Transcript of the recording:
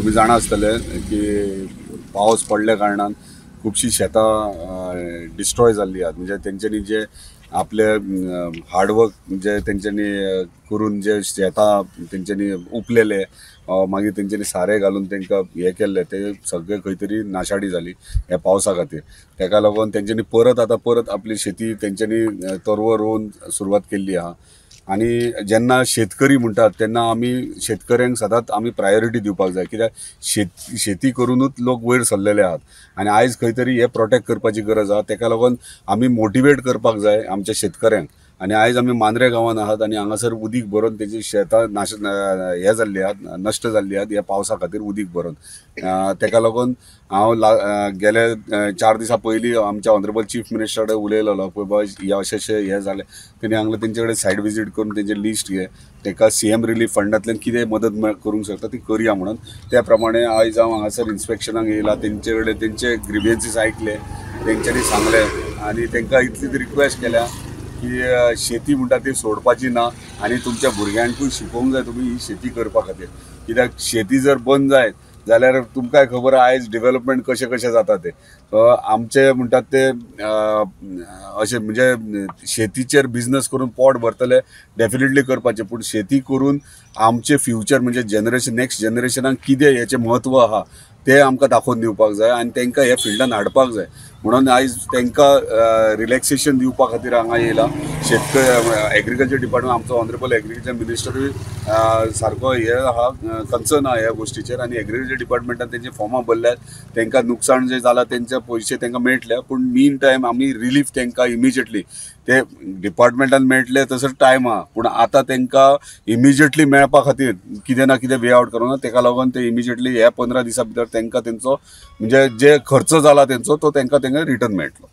तुम्ही जाणा आसतले की पावस पडल्या कारणान खूबशीं शेतां डिस्ट्रॉय जाल्ली आहात. म्हणजे तेंच्यांनी जे आपले हार्डवर्क जे तेंच्यांनी करून जे शेतां तेंच्यांनी उपलेले, मागीर तेंच्यांनी सारें घालून तेंकां हे केल्ले, ते सगळे खंय तरी नाशाडी जाली ह्या पावसा खातीर. तेका लागून तेंच्यांनी परत आपली शेती तेंच्यांनी तरवो रोवन सुरवात केल्ली आहा. आणि जेन्ना शेतकरी म्हणटात तेन्ना आमी शेतकऱ्यांक सदांच आमी प्रायोरिटी दिवपाक जाय, कित्याक शेती करूनच लोक वयर सरलेले आहात. आणि आयज खंय तरी हे प्रोटेक्ट करपाची गरज आहा. तेका लागून आमी मोटिवेट करपाक जाय आमच्या शेतकऱ्यांक. आणि आयज आमी मांद्रे गांवांत आहात आणि हांगासर उदीक भरून तेजी शेतां हे जाल्ली आहात, नश्ट जाल्ली आहात ह्या पावसा खातीर उदीक भरून. तेका लागून हांव गेले 4 दिसां पयलीं आमच्या ऑनरेबल चीफ मिनिस्टर कडेन उलयलोलो, पळय बाबा हे अशें हे जालें. तेणी सांगलें तेंचे कडेन सायट विजीट करून तेंचे लिस्ट घे, तेका CM रिलीफ फंडांतल्यान कितें मदत करूंक शकता ती करया म्हणून. त्या प्रमाणे आयज हांव हांगासर इन्स्पेक्शनाक येयला, तेंचे कडेन तेंचे ग्रिव्हियन्सीस आयकले, तेंच्यांनी सांगलें आनी तेंकां इतलीच रिक्वेस्ट केल्या की शेती म्हणटा ती सोडपाची ना आणि तुमच्या भुरग्यांकूय शिकोवंक जाय तुमी ही शेती करपा खातीर. कित्याक शेती जर बंद जायत जाल्यार तुमकांय खबर आयज डेव्हलपमेंट कशें जाता ते. आमचे म्हणटात ते अशें म्हणजे शेतीचेर बिझनस करून पोट भरतले डेफिनेटली करपाचें, पूण शेती करून आमचे फ्युचर म्हणजे नेक्स्ट जनरेशनाक कितें हेचें म्हत्व आहा ते आमकां दाखोवन दिवपाक जाय आणि तेंकां ह्या फिल्डान हाडपाक जाय. म्हणून आयज तेंकां रिलॅक्सेशन दिवपा खातीर हांगा येयला. एग्रीकल्चर डिपार्टमेंट आमचो ऑनरेबल एग्रीकल्चर मिनिस्टरूय सारको हे आहा, कन्सर्न आहा ह्या गोश्टीचेर. आनी एग्रीकल्चर डिपार्टमेंटान तेंचे फॉर्मां भरल्यात, तेंकां नुकसाण जे जालां तेंचे पयशे तेंकां मेळटले. पूण मीन टायम आमी रिलीफ तेंकां इमिजिएटली ते डिपार्टमेंटान मेळटले तसो टायम आहा, पूण आतां तेंकां इमिजिएटली मेळपा खातीर कितें ना कितें वे आवट करूंक. तेका लागून ते इमिजिएटली ह्या 15 दिसां भितर तेंकां तेंचो म्हणजे जे खर्च जाला तेंचो तो तेंकां रिटर्न मेळटलो.